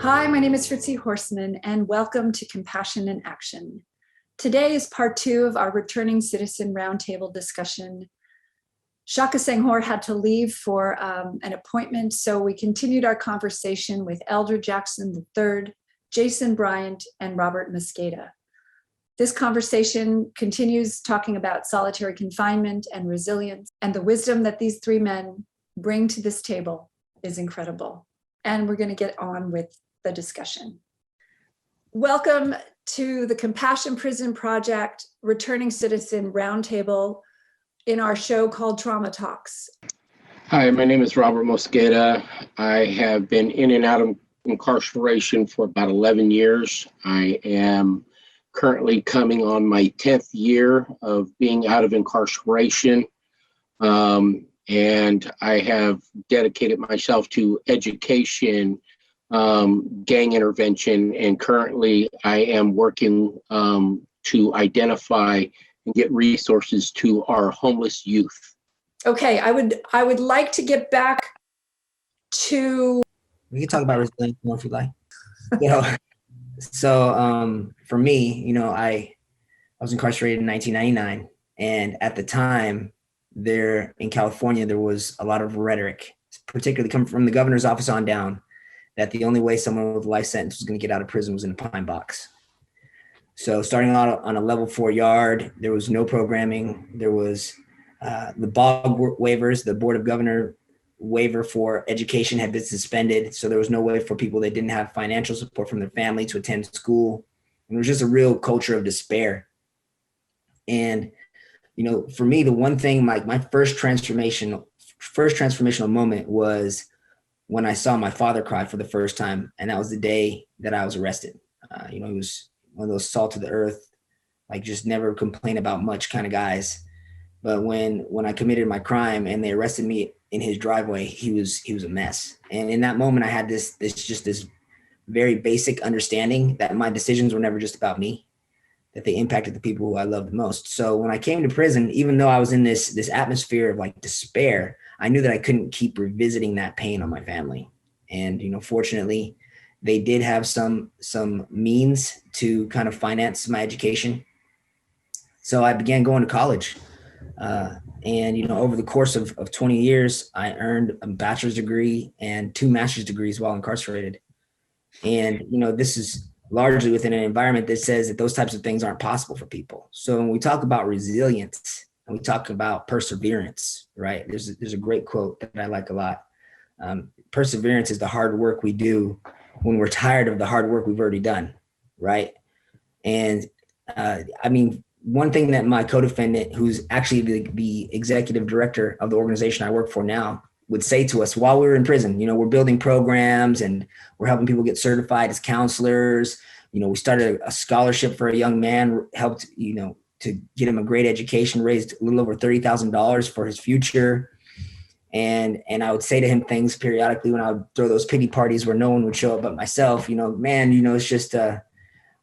Hi, my name is Fritzi Horseman, and welcome to Compassion in Action. Today is part 2 of our Returning Citizen Roundtable discussion. Shaka Senghor had to leave for an appointment, so we continued our conversation with Elder Jackson III, Jason Bryant, and Robert Mosqueda. This conversation continues talking about solitary confinement and resilience, and the wisdom that these 3 men bring to this table is incredible. And we're going to get on with the discussion. Welcome to the Compassion Prison Project Returning Citizen Roundtable in our show called Trauma Talks. Hi, my name is Robert Mosqueda. I have been in and out of incarceration for about 11 years. I am currently coming on my 10th year of being out of incarceration. And I have dedicated myself to education, gang intervention, and currently I am working to identify and get resources to our homeless youth. Okay, I would like to get back to. We can talk about resilience more if you like. So for me, I was incarcerated in 1999, and at the time, there in California, there was a lot of rhetoric, particularly coming from the governor's office on down, that the only way someone with a life sentence was going to get out of prison was in a pine box. So starting out on a level 4 yard, there was no programming. There was the BOG waivers, the Board of Governor waiver for education had been suspended. So there was no way for people that didn't have financial support from their family to attend school. And it was just a real culture of despair. And for me, the one thing, my first transformational moment was when I saw my father cry for the first time. And that was the day that I was arrested. He was one of those salt of the earth, like just never complain about much kind of guys. But when I committed my crime and they arrested me in his driveway, he was a mess. And in that moment, I had this very basic understanding that my decisions were never just about me, that they impacted the people who I loved the most. So when I came to prison, even though I was in this atmosphere of like despair, I knew that I couldn't keep revisiting that pain on my family. And, fortunately, they did have some means to kind of finance my education. So I began going to college. And over the course of 20 years, I earned a bachelor's degree and 2 master's degrees while incarcerated. And, this is largely within an environment that says that those types of things aren't possible for people. So when we talk about resilience and we talk about perseverance, right? There's a great quote that I like a lot. Perseverance is the hard work we do when we're tired of the hard work we've already done, right? And one thing that my co-defendant, who's actually the executive director of the organization I work for now, would say to us while we were in prison, we're building programs and we're helping people get certified as counselors. We started a scholarship for a young man, helped, to get him a great education, raised a little over $30,000 for his future. And I would say to him things periodically when I would throw those pity parties where no one would show up but myself, it's just,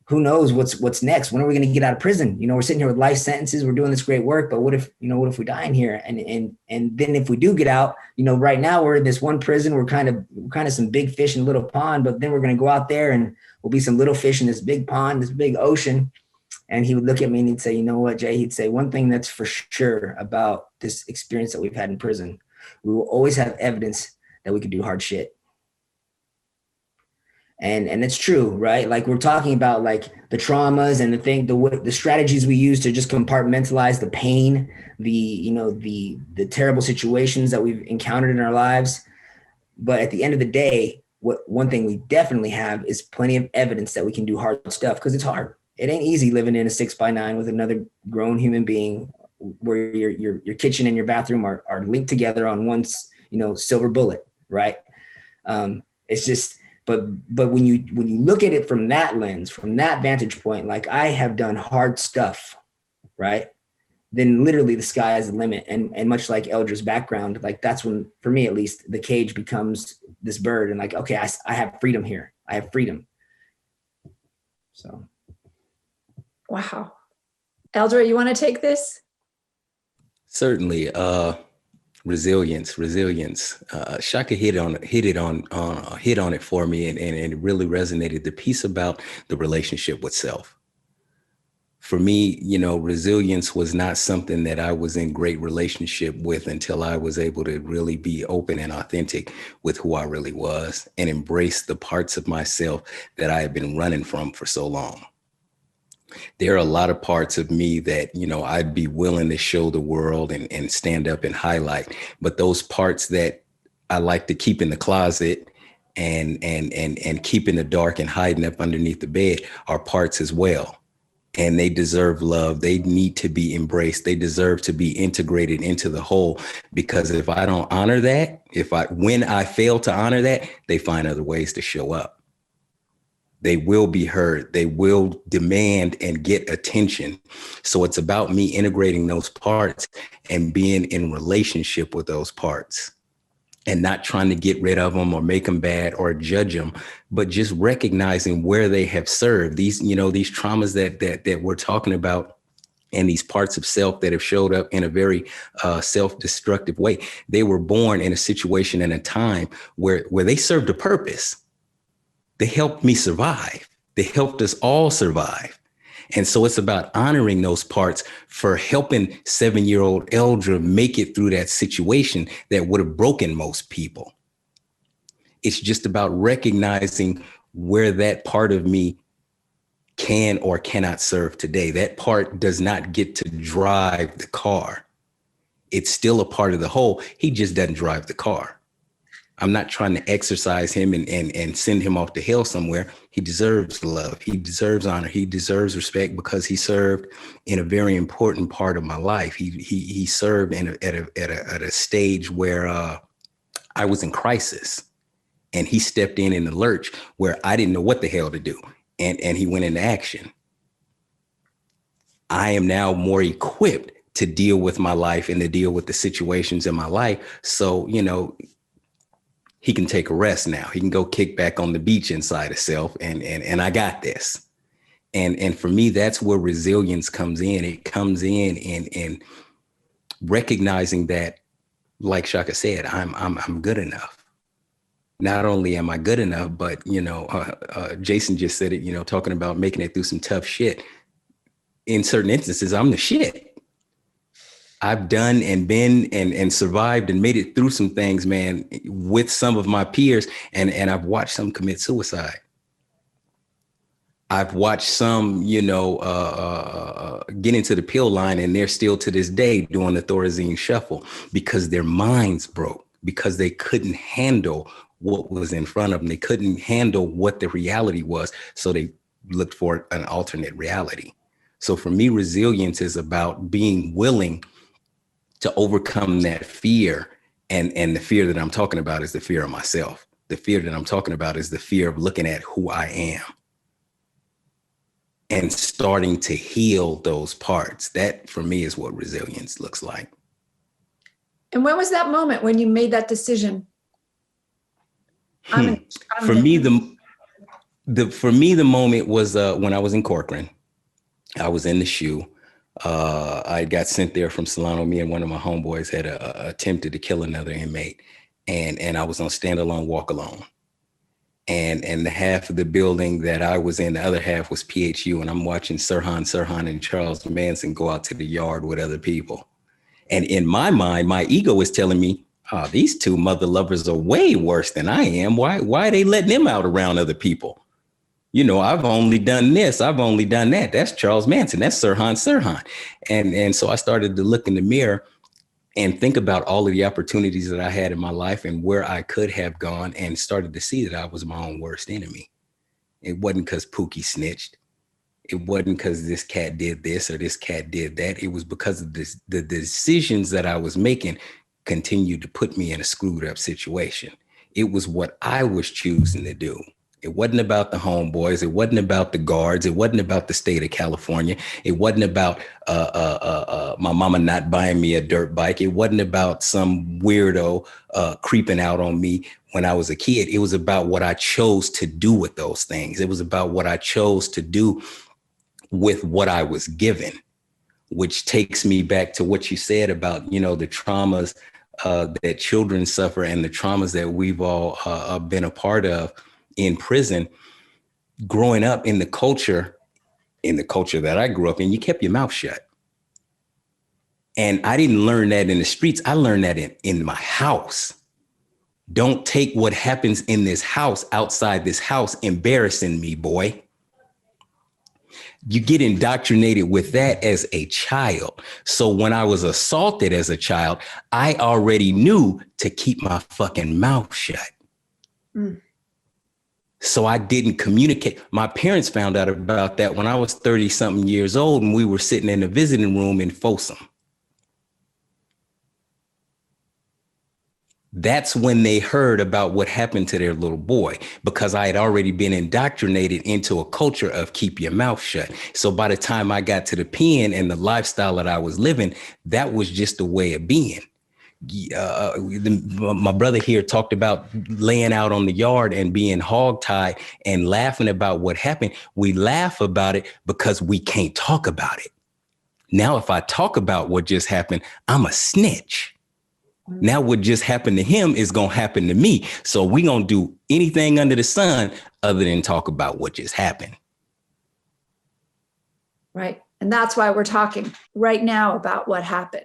who knows what's next? When are we going to get out of prison? We're sitting here with life sentences. We're doing this great work, but what if we die in here? And then if we do get out, right now we're in this one prison. We're kind of some big fish in a little pond, but then we're going to go out there and we'll be some little fish in this big pond, this big ocean. And he would look at me and he'd say, you know what, Jay? He'd say, one thing that's for sure about this experience that we've had in prison, we will always have evidence that we could do hard shit. And it's true, right? Like we're talking about like the traumas and the strategies we use to just compartmentalize the pain, the terrible situations that we've encountered in our lives. But at the end of the day, one thing we definitely have is plenty of evidence that we can do hard stuff because it's hard. It ain't easy living in a 6x9 with another grown human being where your kitchen and your bathroom are linked together on one, silver bullet, right? It's just. But when you look at it from that lens, from that vantage point, like I have done hard stuff, right? Then literally the sky is the limit. And much like Eldra's background, like that's when, for me at least, the cage becomes this bird and like, okay, I have freedom here. I have freedom. So. Wow. Eldra, you want to take this? Certainly. Resilience. Shaka hit on it for me, and it really resonated. The piece about the relationship with self. For me, resilience was not something that I was in great relationship with until I was able to really be open and authentic with who I really was and embrace the parts of myself that I had been running from for so long. There are a lot of parts of me that, I'd be willing to show the world and stand up and highlight. But those parts that I like to keep in the closet and keep in the dark and hiding up underneath the bed are parts as well. And they deserve love. They need to be embraced. They deserve to be integrated into the whole, because if I don't honor that, when I fail to honor that, they find other ways to show up. They will be heard. They will demand and get attention. So it's about me integrating those parts and being in relationship with those parts and not trying to get rid of them or make them bad or judge them, but just recognizing where they have served. These, these traumas that we're talking about and these parts of self that have showed up in a very self-destructive way. They were born in a situation and a time where they served a purpose. They helped me survive. They helped us all survive. And so it's about honoring those parts for helping 7-year-old Eldra make it through that situation that would have broken most people. It's just about recognizing where that part of me can or cannot serve today. That part does not get to drive the car. It's still a part of the whole. He just doesn't drive the car. I'm not trying to exercise him and send him off to hell somewhere. He deserves love. He deserves honor. He deserves respect because he served in a very important part of my life. He served at a stage where I was in crisis, and he stepped in the lurch where I didn't know what the hell to do, and he went into action. I am now more equipped to deal with my life and to deal with the situations in my life. So, he can take a rest now. He can go kick back on the beach inside himself, and I got this. And for me, that's where resilience comes in. It comes in recognizing that, like Shaka said, I'm good enough. Not only am I good enough, but Jason just said it. Talking about making it through some tough shit. In certain instances, I'm the shit. I've done and been and survived and made it through some things, man, with some of my peers. And I've watched some commit suicide. I've watched some, get into the pill line, and they're still to this day doing the Thorazine shuffle because their minds broke, because they couldn't handle what was in front of them. They couldn't handle what the reality was. So they looked for an alternate reality. So for me, resilience is about being willing to overcome that fear. And the fear that I'm talking about is the fear of myself. The fear that I'm talking about is the fear of looking at who I am and starting to heal those parts. That, for me, is what resilience looks like. And when was that moment when you made that decision? For me, the moment was when I was in Corcoran. I was in the SHU. I got sent there from Solano. Me and one of my homeboys had attempted to kill another inmate, and I was on standalone walk alone. And the half of the building that I was in, the other half was PHU, and I'm watching Sirhan and Charles Manson go out to the yard with other people. And in my mind, my ego is telling me, oh, these two mother lovers are way worse than I am. Why are they letting them out around other people? I've only done this. I've only done that. That's Charles Manson. That's Sirhan. And so I started to look in the mirror and think about all of the opportunities that I had in my life and where I could have gone, and started to see that I was my own worst enemy. It wasn't because Pookie snitched. It wasn't because this cat did this or this cat did that. It was because of the decisions that I was making continued to put me in a screwed up situation. It was what I was choosing to do. It wasn't about the homeboys. It wasn't about the guards. It wasn't about the state of California. It wasn't about my mama not buying me a dirt bike. It wasn't about some weirdo creeping out on me when I was a kid. It was about what I chose to do with those things. It was about what I chose to do with what I was given, which takes me back to what you said about, the traumas that children suffer and the traumas that we've all been a part of in prison, growing up in the culture that I grew up in, you kept your mouth shut. And I didn't learn that in the streets. I learned that in my house. Don't take what happens in this house outside this house embarrassing me, boy. You get indoctrinated with that as a child. So when I was assaulted as a child, I already knew to keep my fucking mouth shut. Mm. So I didn't communicate. My parents found out about that when I was 30 something years old and we were sitting in the visiting room in Folsom. That's when they heard about what happened to their little boy, because I had already been indoctrinated into a culture of keep your mouth shut. So by the time I got to the pen and the lifestyle that I was living, that was just a way of being. My brother here talked about laying out on the yard and being hogtied and laughing about what happened. We laugh about it because we can't talk about it. Now, if I talk about what just happened, I'm a snitch. Now what just happened to him is going to happen to me. So we going to do anything under the sun other than talk about what just happened. Right. And that's why we're talking right now about what happened.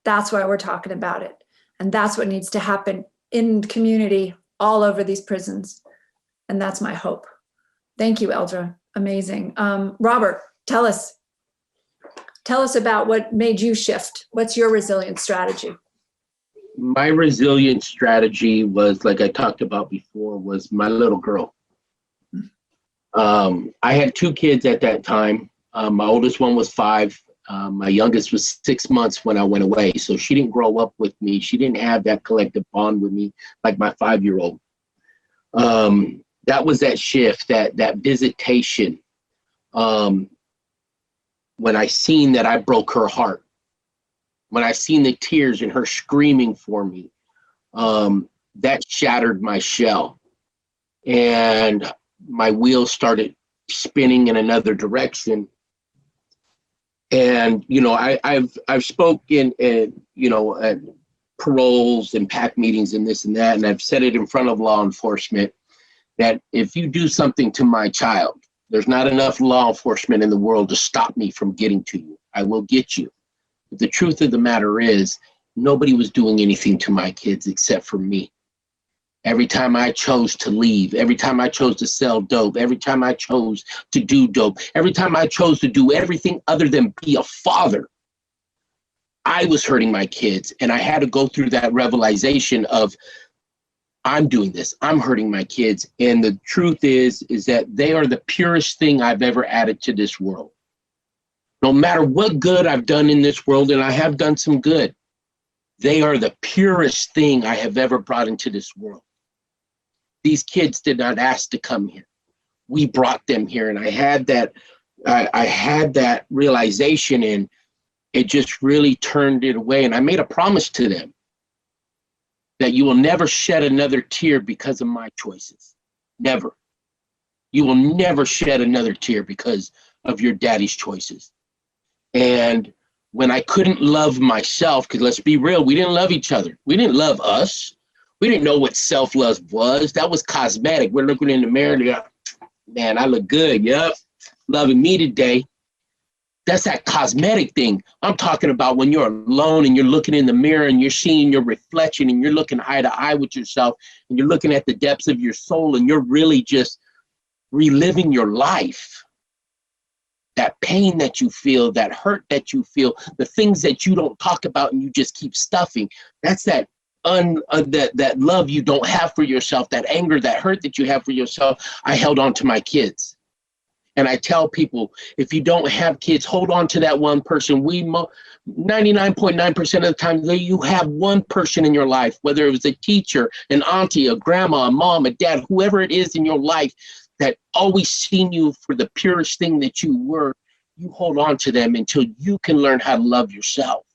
That's why we're talking about it. And that's what needs to happen in community all over these prisons. And that's my hope. Thank you, Eldra. Amazing. Robert, tell us about what made you shift. What's your resilience strategy? My resilience strategy was, like I talked about before, was my little girl. I had 2 kids at that time. My oldest one was 5. My youngest was 6 months when I went away. So she didn't grow up with me. She didn't have that collective bond with me like my 5-year-old. That was that shift, that visitation. When I seen that I broke her heart. When I seen the tears and her screaming for me, that shattered my shell, and my wheels started spinning in another direction. And I've spoken at paroles and PAC meetings and this and that, and I've said it in front of law enforcement that if you do something to my child, there's not enough law enforcement in the world to stop me from getting to you. I will get you. But the truth of the matter is, nobody was doing anything to my kids except for me. Every time I chose to leave, every time I chose to sell dope, every time I chose to do dope, every time I chose to do everything other than be a father, I was hurting my kids. And I had to go through that revelation of, I'm doing this, I'm hurting my kids. And the truth is that they are the purest thing I've ever added to this world. No matter what good I've done in this world, and I have done some good, they are the purest thing I have ever brought into this world. These kids did not ask to come here. We brought them here, and I had that realization, and it just really turned it away. And I made a promise to them that you will never shed another tear because of my choices. Never. You will never shed another tear because of your daddy's choices. And when I couldn't love myself, because let's be real, we didn't love each other. We didn't love us. We didn't know what self-love was. That was cosmetic. We're looking in the mirror and go, man, I look good. Yep. Loving me today. That's that cosmetic thing. I'm talking about when you're alone and you're looking in the mirror and you're seeing your reflection and you're looking eye to eye with yourself and you're looking at the depths of your soul and you're really just reliving your life. That pain that you feel, that hurt that you feel, the things that you don't talk about and you just keep stuffing. That's that love you don't have for yourself, that anger, that hurt that you have for yourself. I held on to my kids. And I tell people, if you don't have kids, hold on to that one person. 99.9% of the time, you have one person in your life, whether it was a teacher, an auntie, a grandma, a mom, a dad, whoever it is in your life, that always seen you for the purest thing that you were. You hold on to them until you can learn how to love yourself.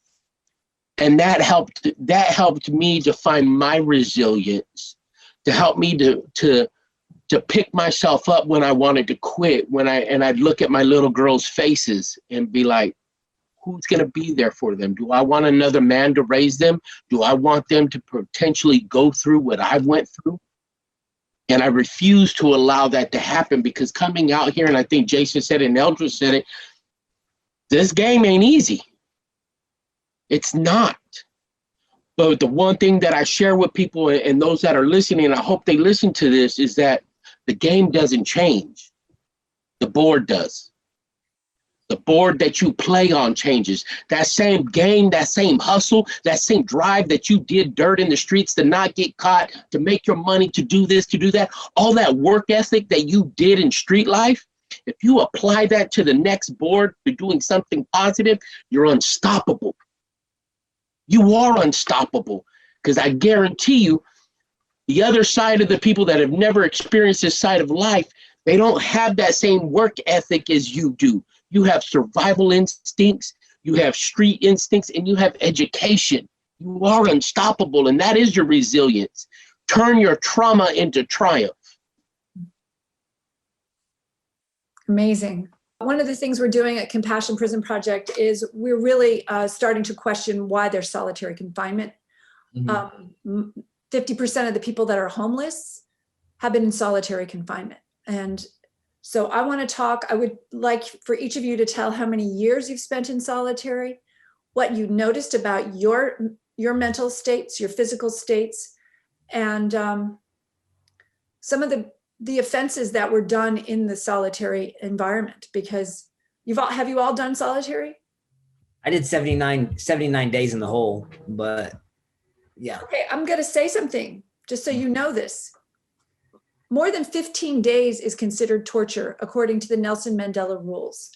And that helped me to find my resilience, to help me to pick myself up when I wanted to quit, I'd look at my little girls' faces and be like, who's going to be there for them? Do I want another man to raise them? Do I want them to potentially go through what I went through? And I refuse to allow that to happen, because coming out here, and I think Jason said it and Eldridge said it, this game ain't easy. It's not. But the one thing that I share with people and those that are listening, and I hope they listen to this, is that the game doesn't change. The board does. The board that you play on changes. That same game, that same hustle, that same drive that you did dirt in the streets to not get caught, to make your money, to do this, to do that, all that work ethic that you did in street life, if you apply that to the next board to doing something positive, you're unstoppable. You are unstoppable, because I guarantee you, the other side of the people that have never experienced this side of life, they don't have that same work ethic as you do. You have survival instincts, you have street instincts, and you have education. You are unstoppable, and that is your resilience. Turn your trauma into triumph. Amazing. One of the things we're doing at Compassion Prison Project is we're really starting to question why there's solitary confinement. 50% of the people that are homeless have been in solitary confinement. And so I want to talk, I would like for each of you to tell how many years you've spent in solitary, what you noticed about your mental states, your physical states, and some of the offenses that were done in the solitary environment, because have you all done solitary? I did 79 days in the hole, but yeah. Okay, I'm going to say something just so you know this. More than 15 days is considered torture according to the Nelson Mandela rules.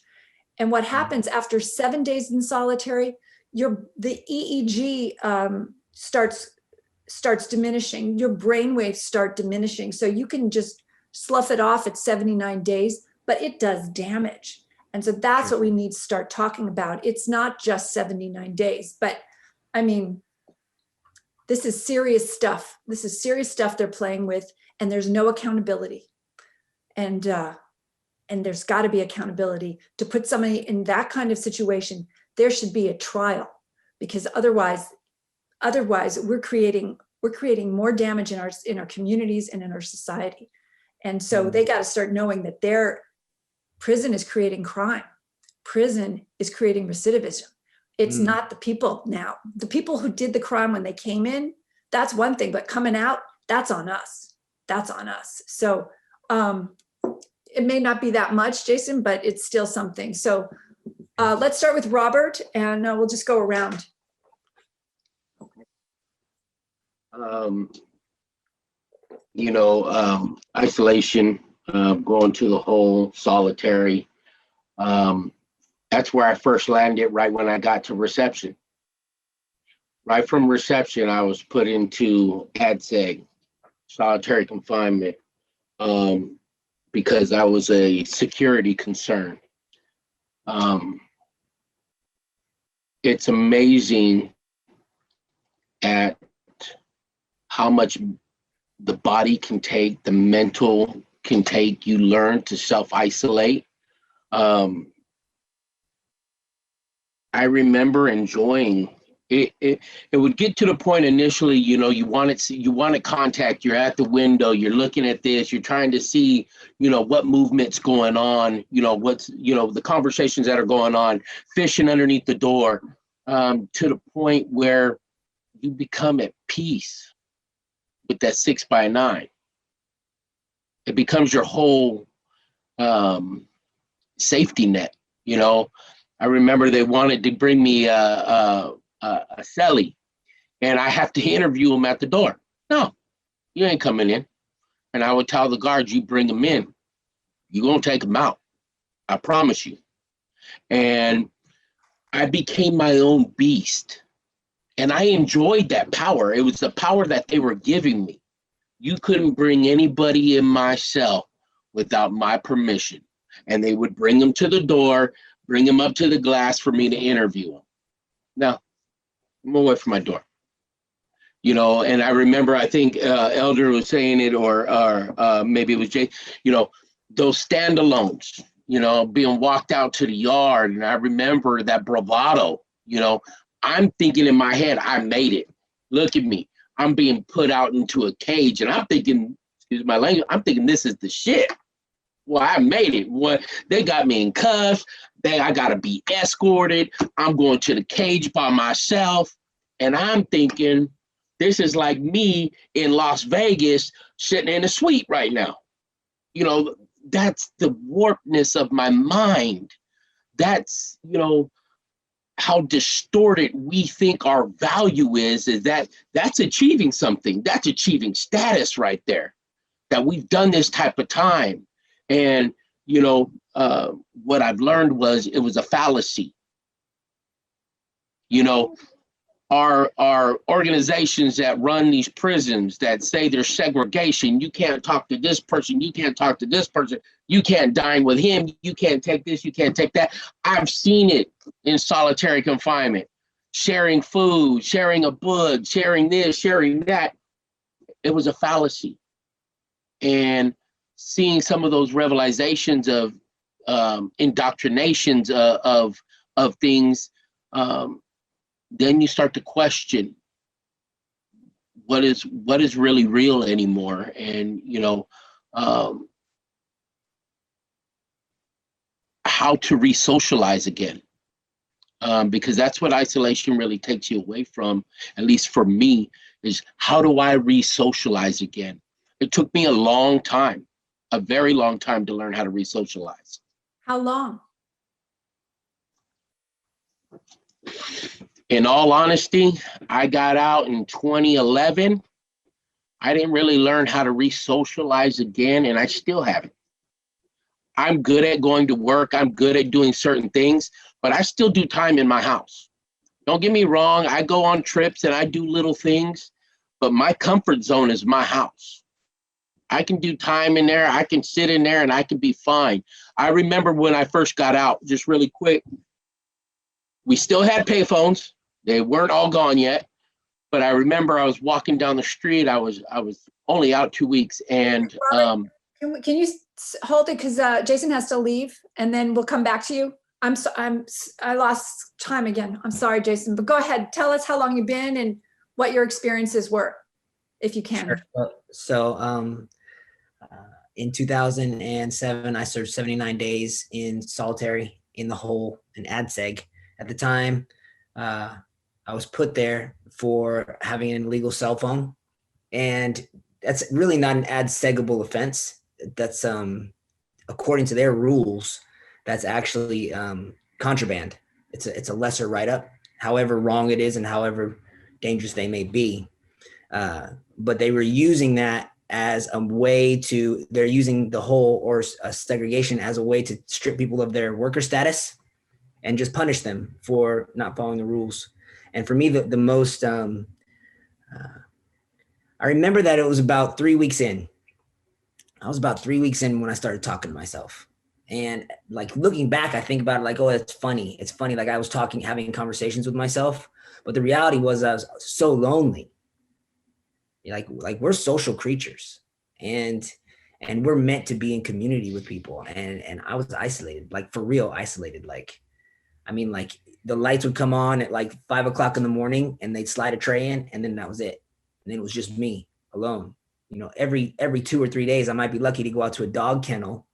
And what happens after 7 days in solitary, the EEG starts diminishing, your brain waves start diminishing. So you can just slough it off at 79 days, but it does damage. And so that's what we need to start talking about. It's not just 79 days, but I mean, this is serious stuff. This is serious stuff they're playing with, and there's no accountability. And there's got to be accountability to put somebody in that kind of situation. There should be a trial, because otherwise we're creating more damage in our communities and in our society. And so they got to start knowing that their prison is creating crime. Prison is creating recidivism. It's not the people now. The people who did the crime when they came in, that's one thing, but coming out, that's on us. That's on us. So it may not be that much, Jason, but it's still something. So let's start with Robert, and we'll just go around. Isolation, going to the hole, solitary. That's where I first landed, right when I got to reception. Right from reception, I was put into ADSEG, solitary confinement, because I was a security concern. It's amazing at how much the body can take, the mental can take. You learn to self-isolate. I remember enjoying it. It would get to the point initially, you want contact. You're at the window, you're looking at this, you're trying to see, what movement's going on, what's, the conversations that are going on, fishing underneath the door, to the point where you become at peace with that 6x9. It becomes your whole safety net. I remember they wanted to bring me a cellie, and I have to interview him at the door. No, you ain't coming in. And I would tell the guards, you bring them in, you're gonna take them out. I promise you. And I became my own beast. And I enjoyed that power. It was the power that they were giving me. You couldn't bring anybody in my cell without my permission. And they would bring them to the door, bring them up to the glass for me to interview them. Now, I'm away from my door. And I remember, I think Elder was saying it, or maybe it was Jay, those standalones, being walked out to the yard. And I remember that bravado, I'm thinking in my head, I made it. Look at me. I'm being put out into a cage and I'm thinking, excuse my language, I'm thinking this is the shit. Well, I made it. They got me in cuffs. I got to be escorted. I'm going to the cage by myself. And I'm thinking, this is like me in Las Vegas sitting in a suite right now. That's the warpedness of my mind. That's, how distorted we think our value is that's achieving something. That's achieving status right there, that we've done this type of time. And, what I've learned was it was a fallacy. Our organizations that run these prisons that say there's segregation, you can't talk to this person, you can't talk to this person, you can't dine with him, you can't take this, you can't take that. I've seen it in solitary confinement, sharing food, sharing a book, sharing this, sharing that. It was a fallacy. And seeing some of those revelations of indoctrinations of things, then you start to question what is really real anymore. And, how to re-socialize again. Because that's what isolation really takes you away from, at least for me, is how do I re-socialize again? It took me a long time, a very long time to learn how to re-socialize. How long? In all honesty, I got out in 2011. I didn't really learn how to re-socialize again, and I still haven't. I'm good at going to work. I'm good at doing certain things, but I still do time in my house. Don't get me wrong. I go on trips and I do little things, but my comfort zone is my house. I can do time in there. I can sit in there and I can be fine. I remember when I first got out, just really quick, we still had payphones. They weren't all gone yet, but I remember I was walking down the street. I was only out 2 weeks, and Can you hold it, because Jason has to leave, and then we'll come back to you. I lost time again. I'm sorry, Jason, but go ahead. Tell us how long you've been and what your experiences were, if you can. Sure. So in 2007, I served 79 days in solitary in the hole in ADSEG. At the time, I was put there for having an illegal cell phone, and that's really not an ADSEGable offense. That's according to their rules, that's actually contraband. It's a lesser write-up, however wrong it is and however dangerous they may be. But they were using that as a way to, they're using the whole or segregation as a way to strip people of their worker status and just punish them for not following the rules. And for me, the most, I remember that it was about 3 weeks in. I was about 3 weeks in when I started talking to myself. And like looking back, I think about it like, oh, it's funny. It's funny. Like I was having conversations with myself, but the reality was I was so lonely. Like we're social creatures, and we're meant to be in community with people. And I was isolated, like for real isolated. Like the lights would come on at like 5 o'clock in the morning and they'd slide a tray in, and then that was it. And then it was just me alone. Every 2 or 3 days, I might be lucky to go out to a dog kennel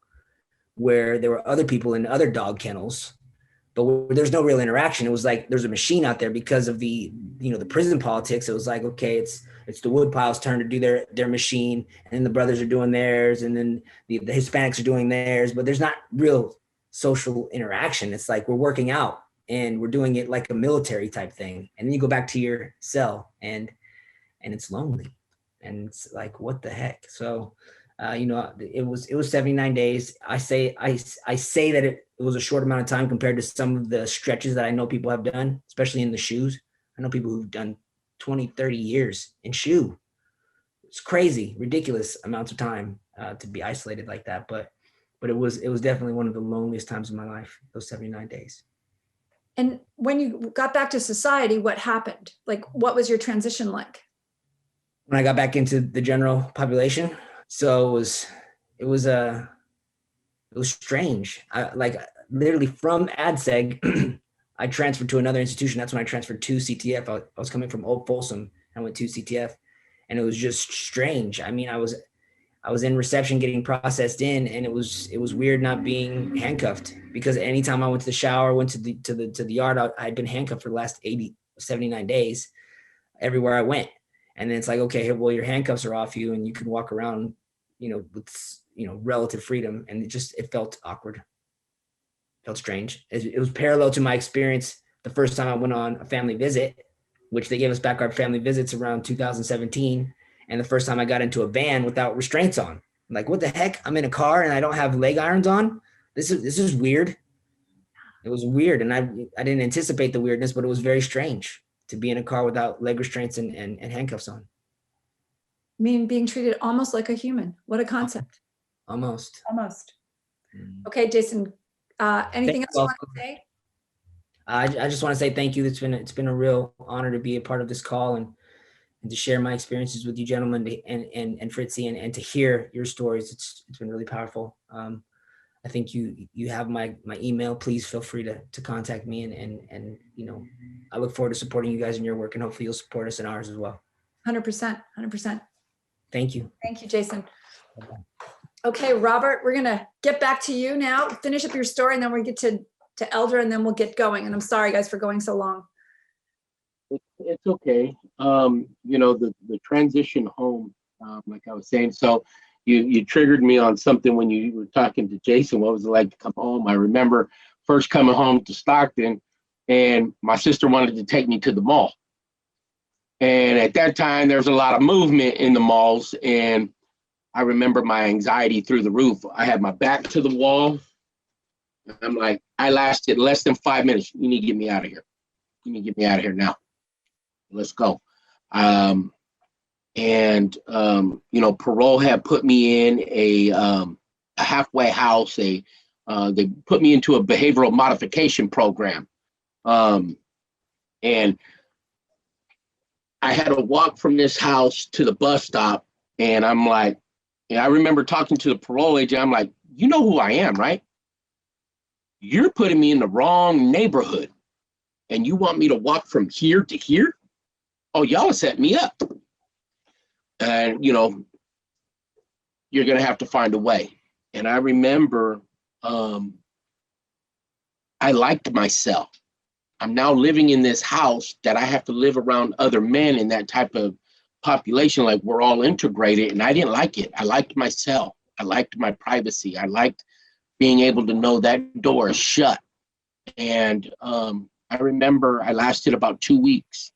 where there were other people in other dog kennels, but there's no real interaction. It was like there's a machine out there because of the prison politics. It was like, okay, it's the Woodpile's turn to do their machine, and then the brothers are doing theirs, and then the Hispanics are doing theirs, but there's not real social interaction. It's like we're working out and we're doing it like a military type thing. And then you go back to your cell and it's lonely. And it's like, what the heck? So, it was 79 days. I say that it was a short amount of time compared to some of the stretches that I know people have done, especially in the shoes. I know people who've done 20, 30 years in shoe. It's crazy, ridiculous amounts of time to be isolated like that. But it was definitely one of the loneliest times of my life, those 79 days. And when you got back to society, what happened? Like, what was your transition like? When I got back into the general population, so it was It was strange. I like literally from AdSeg, I transferred to another institution. That's when I transferred to CTF. I was coming from Old Folsom. I went to CTF, and it was just strange. I mean, I was in reception getting processed in, and it was weird not being handcuffed, because anytime I went to the shower, went to the yard, I'd been handcuffed for the last 79 days everywhere I went. And then it's like, okay, well, your handcuffs are off you and you can walk around, with, relative freedom. And it felt awkward. Felt strange. It was parallel to my experience the first time I went on a family visit, which they gave us back our family visits around 2017. And the first time I got into a van without restraints on. I'm like, what the heck? I'm in a car and I don't have leg irons on. This is weird. It was weird. And I didn't anticipate the weirdness, but it was very strange to be in a car without leg restraints and handcuffs on. I mean, being treated almost like a human. What a concept. Almost. Okay, Jason, anything else you want to say? I just want to say thank you. It's been a real honor to be a part of this call and to share my experiences with you gentlemen and Fritzy and to hear your stories. It's been really powerful. I think you have my email. Please feel free to contact me and I look forward to supporting you guys in your work, and hopefully you'll support us in ours as well. 100%. Thank you. Thank you, Jason. Okay, Robert, we're gonna get back to you now. Finish up your story, and then we get to Elder, and then we'll get going. And I'm sorry, guys, for going so long. It's okay. The transition home, like I was saying. So you triggered me on something when you were talking to Jason. What was it like to come home? I remember first coming home to Stockton, and my sister wanted to take me to the mall. And at that time, there's a lot of movement in the malls, and I remember my anxiety through the roof. I had my back to the wall. I'm like, I lasted less than 5 minutes. You need to get me out of here. You need to get me out of here now. Let's go. Parole had put me in a halfway house. They put me into a behavioral modification program. And I had to walk from this house to the bus stop. And I'm like, I remember talking to the parole agent. I'm like, you know who I am, right? You're putting me in the wrong neighborhood. And you want me to walk from here to here? Oh, y'all set me up. And, you're going to have to find a way. And I remember I liked myself. I'm now living in this house that I have to live around other men in that type of population, like we're all integrated. And I didn't like it. I liked myself. I liked my privacy. I liked being able to know that door is shut. And I remember I lasted about 2 weeks.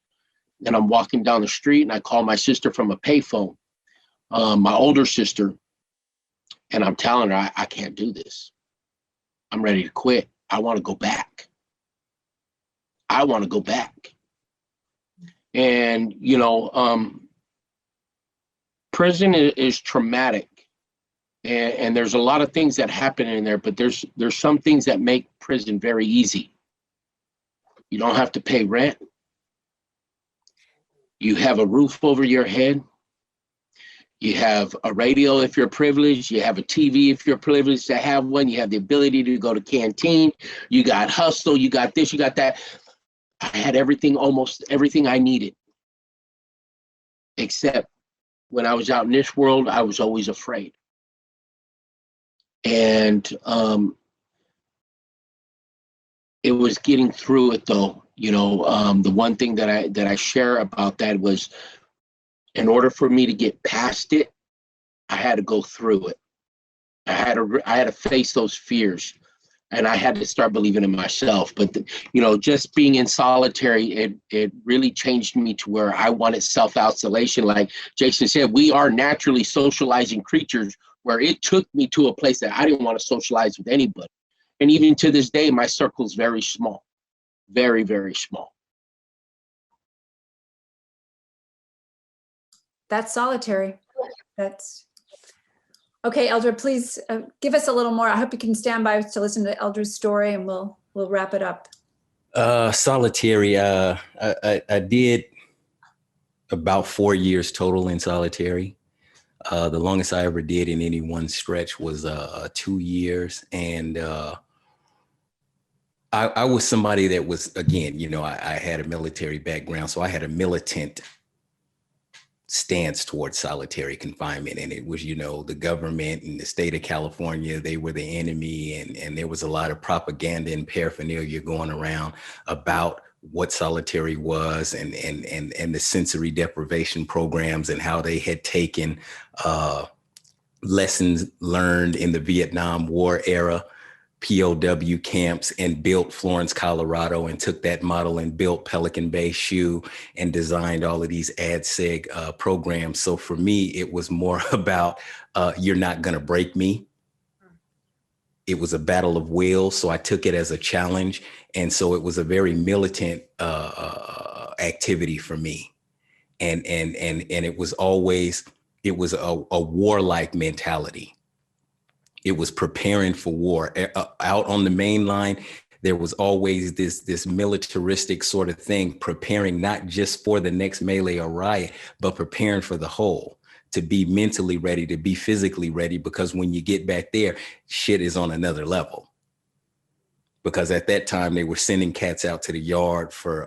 Then I'm walking down the street and I call my sister from a payphone, my older sister, and I'm telling her, I can't do this. I'm ready to quit. I want to go back. And, prison is traumatic. And there's a lot of things that happen in there, but there's some things that make prison very easy. You don't have to pay rent. You have a roof over your head. You have a radio if you're privileged. You have a TV if you're privileged to have one. You have the ability to go to canteen. You got hustle. You got this. You got that. I had everything, almost everything I needed. Except when I was out in this world, I was always afraid. And it was getting through it though. The one thing that I share about that was, in order for me to get past it, I had to go through it. I had to face those fears, and I had to start believing in myself. But just being in solitary, it really changed me to where I wanted self-isolation. Like Jason said, we are naturally socializing creatures, where it took me to a place that I didn't want to socialize with anybody. And even to this day, my circle is very small, very, very small. That's solitary. That's okay. Elder, please give us a little more. I hope you can stand by to listen to Elder's story, and we'll wrap it up. Solitary. I did about 4 years total in solitary. The longest I ever did in any one stretch was 2 years. And I was somebody that was, again, I had a military background, so I had a militant stance towards solitary confinement. And it was, the government and the state of California, they were the enemy. And there was a lot of propaganda and paraphernalia going around about what solitary was and the sensory deprivation programs and how they had taken lessons learned in the Vietnam War era POW camps and built Florence, Colorado, and took that model and built Pelican Bay SHU and designed all of these ADSEG programs. So for me, it was more about you're not going to break me. It was a battle of wills, so I took it as a challenge. And so it was a very militant activity for me. And it was always, it was a warlike mentality. It was preparing for war. Out on the main line, there was always this militaristic sort of thing, preparing not just for the next melee or riot, but preparing for the whole, to be mentally ready, to be physically ready, because when you get back there, shit is on another level. Because at that time, they were sending cats out to the yard for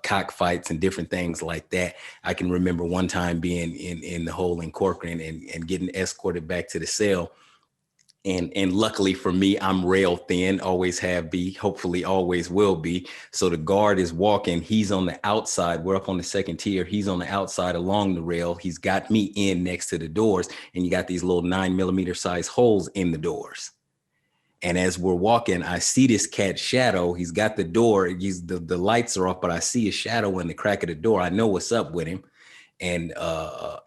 cockfights and different things like that. I can remember one time being in the hole in Corcoran and getting escorted back to the cell. And luckily for me, I'm rail thin, always have be, hopefully always will be. So the guard is walking, he's on the outside. We're up on the second tier. He's on the outside along the rail. He's got me in next to the doors, and you got these little 9mm size holes in the doors. And as we're walking, I see this cat's shadow. He's got the door, the lights are off, but I see a shadow in the crack of the door. I know what's up with him. And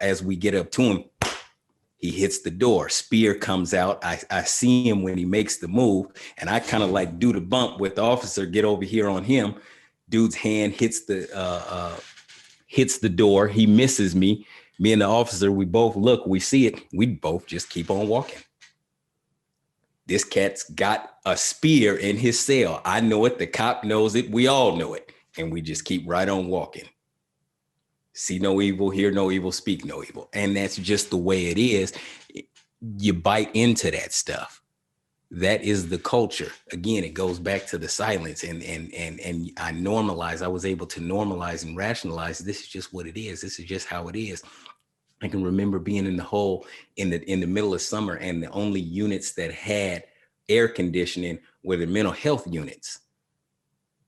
as we get up to him, he hits the door, spear comes out. I see him when he makes the move, and I kind of like do the bump with the officer, get over here on him. Dude's hand hits the door. He misses me. Me and the officer, we both look, we see it. We both just keep on walking. This cat's got a spear in his cell. I know it. The cop knows it. We all know it. And we just keep right on walking. See no evil, hear no evil, speak no evil. And that's just the way it is. You bite into that stuff. That is the culture. Again, it goes back to the silence. And I was able to normalize and rationalize, this is just what it is. This is just how it is. I can remember being in the hole in the middle of summer, and the only units that had air conditioning were the mental health units.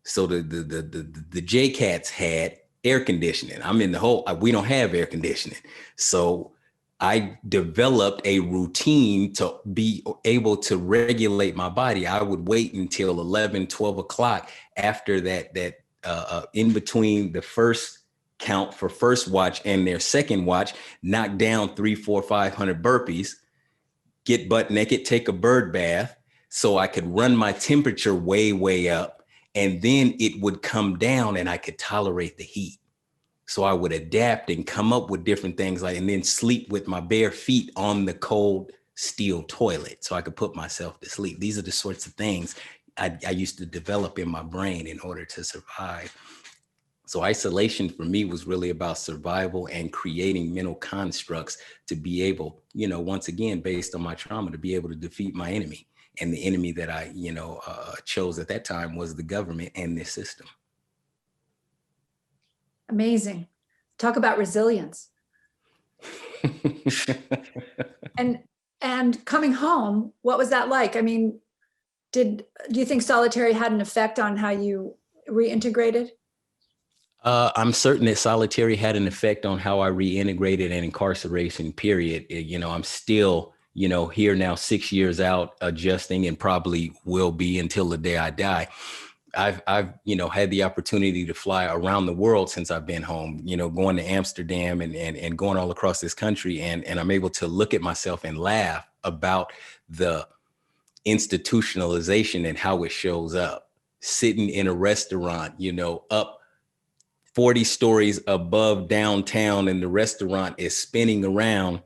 So the JCATs had air conditioning. I'm in the hole. We don't have air conditioning. So I developed a routine to be able to regulate my body. I would wait until 11, 12 o'clock after that in between the first count for first watch and their second watch, knock down 300, 400, 500 burpees, get butt naked, take a bird bath so I could run my temperature way, way up. And then it would come down and I could tolerate the heat. So I would adapt and come up with different things, and then sleep with my bare feet on the cold steel toilet so I could put myself to sleep. These are the sorts of things I used to develop in my brain in order to survive. So isolation for me was really about survival and creating mental constructs to be able, once again, based on my trauma, to be able to defeat my enemy. And the enemy that I, chose at that time was the government and this system. Amazing. Talk about resilience. And coming home, what was that like? I mean, do you think solitary had an effect on how you reintegrated? I'm certain that solitary had an effect on how I reintegrated and incarceration, period. I'm still, here now 6 years out, adjusting, and probably will be until the day I die. I've had the opportunity to fly around the world since I've been home, going to Amsterdam and going all across this country. And I'm able to look at myself and laugh about the institutionalization and how it shows up. Sitting in a restaurant, up 40 stories above downtown, and the restaurant is spinning around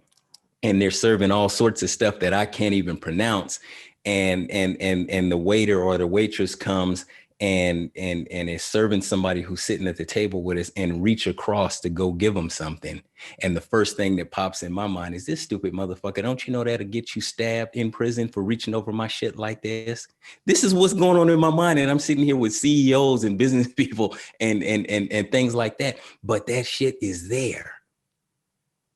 and they're serving all sorts of stuff that I can't even pronounce. And the waiter or the waitress comes and is serving somebody who's sitting at the table with us and reach across to go give them something. And the first thing that pops in my mind is, this stupid motherfucker, don't you know that'll get you stabbed in prison for reaching over my shit like this? This is what's going on in my mind. And I'm sitting here with CEOs and business people and things like that. But that shit is there.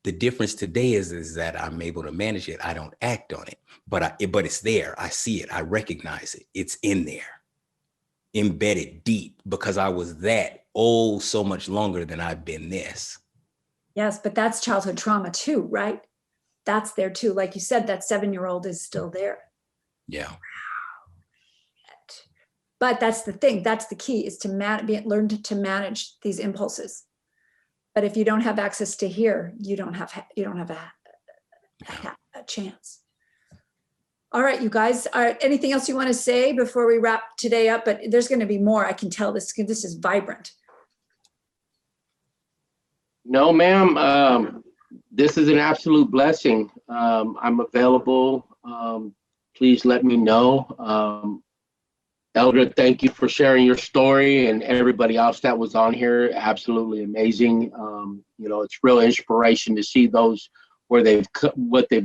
The difference today is that I'm able to manage it. I don't act on it, but it's there. I see it. I recognize it. It's in there, embedded deep, because I was that so much longer than I've been this. Yes, but that's childhood trauma too, right? That's there too. Like you said, that 7-year-old is still there. Yeah. But that's the thing. That's the key, is to learn to manage these impulses. But if you don't have access to here, you don't have a chance. All right, you guys. All right, anything else you want to say before we wrap today up? But there's going to be more. I can tell this is vibrant. No, ma'am. This is an absolute blessing. I'm available. Please let me know. Elder, thank you for sharing your story, and everybody else that was on here. Absolutely amazing. It's real inspiration to see those what they've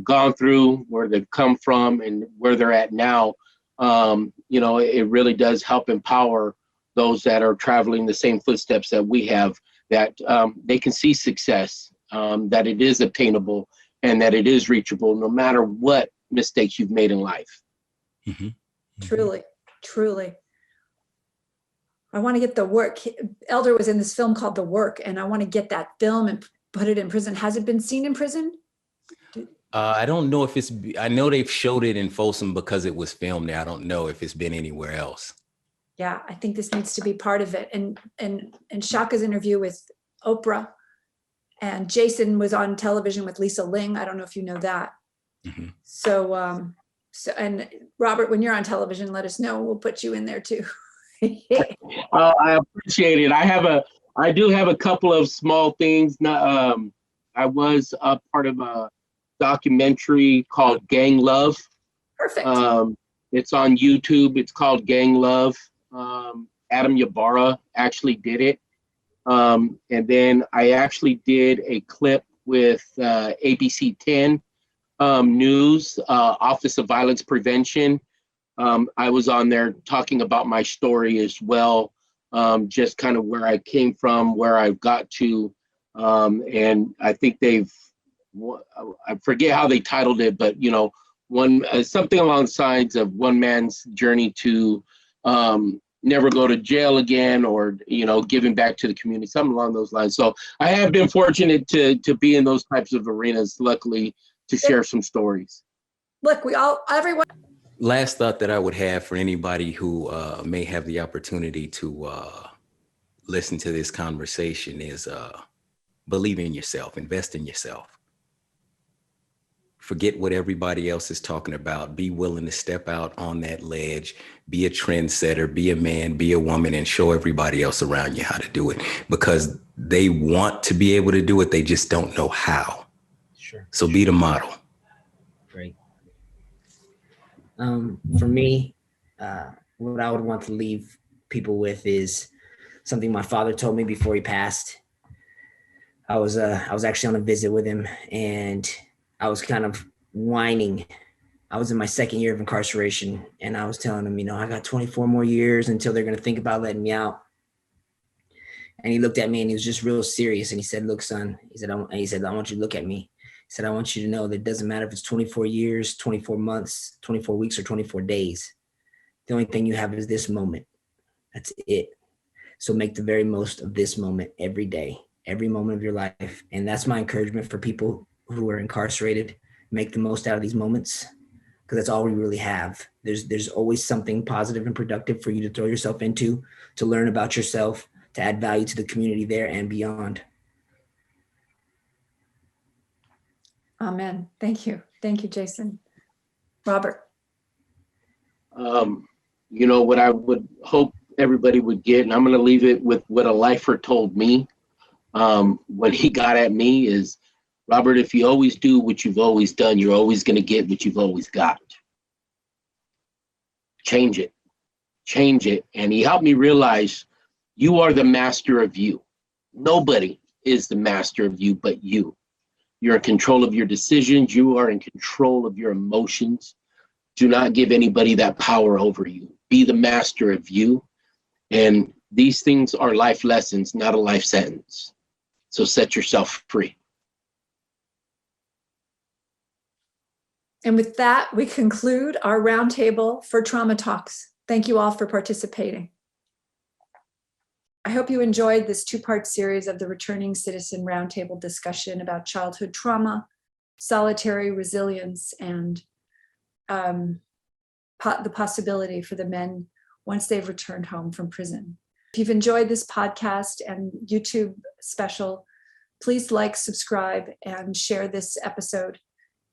gone through, where they've come from, and where they're at now. It really does help empower those that are traveling the same footsteps that we have, that they can see success, that it is attainable, and that it is reachable no matter what mistakes you've made in life. Mm-hmm. Mm-hmm. Truly. I want to get The Work. Elder was in this film called The Work, and I want to get that film and put it in prison. Has it been seen in prison? I don't know if I know they've showed it in Folsom because it was filmed there. I don't know if it's been anywhere else. Yeah, I think this needs to be part of it. And Shaka's interview with Oprah, and Jason was on television with Lisa Ling. I don't know if you know that. Mm-hmm. So and Robert, when you're on television, let us know. We'll put you in there too. I appreciate it. I do have a couple of small things. I was a part of a documentary called Gang Love. Perfect. It's on YouTube. It's called Gang Love. Adam Ybarra actually did it. And then I actually did a clip with ABC 10 News, Office of Violence Prevention. I was on there talking about my story as well, just kind of where I came from, where I've got to. And I think I forget how they titled it, but something along the lines of one man's journey to never go to jail again, or giving back to the community, something along those lines. So I have been fortunate to be in those types of arenas, luckily, to share some stories. Look, everyone. Last thought that I would have for anybody who may have the opportunity to listen to this conversation is believe in yourself, invest in yourself. Forget what everybody else is talking about. Be willing to step out on that ledge, be a trendsetter, be a man, be a woman, and show everybody else around you how to do it, because they want to be able to do it. They just don't know how. Sure. So be the model. Great. For me, what I would want to leave people with is something my father told me before he passed. I was actually on a visit with him, and I was kind of whining. I was in my second year of incarceration, and I was telling him, I got 24 more years until they're going to think about letting me out. And he looked at me, and he was just real serious. And he said, "Look, son," he said, I want you to look at me. He said, "I want you to know that it doesn't matter if it's 24 years, 24 months, 24 weeks, or 24 days. The only thing you have is this moment. That's it. So make the very most of this moment every day, every moment of your life." And that's my encouragement for people who are incarcerated. Make the most out of these moments, because that's all we really have. There's always something positive and productive for you to throw yourself into, to learn about yourself, to add value to the community there and beyond. Amen. Thank you. Thank you, Jason. Robert. What I would hope everybody would get, and I'm going to leave it with what a lifer told me when he got at me, is, Robert, if you always do what you've always done, you're always going to get what you've always got. Change it. change it. And he helped me realize you are the master of you. Nobody is the master of you but you. You're in control of your decisions. You are in control of your emotions. Do not give anybody that power over you. Be the master of you. And these things are life lessons, not a life sentence. So set yourself free. And with that, we conclude our roundtable for Trauma Talks. Thank you all for participating. I hope you enjoyed this two-part series of the Returning Citizen Roundtable discussion about childhood trauma, solitary resilience, and the possibility for the men once they've returned home from prison. If you've enjoyed this podcast and YouTube special, please like, subscribe, and share this episode.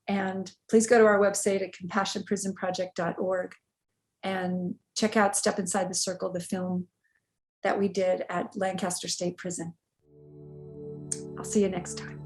And please go to our website at compassionprisonproject.org and check out Step Inside the Circle, the film that we did at Lancaster State Prison. I'll see you next time.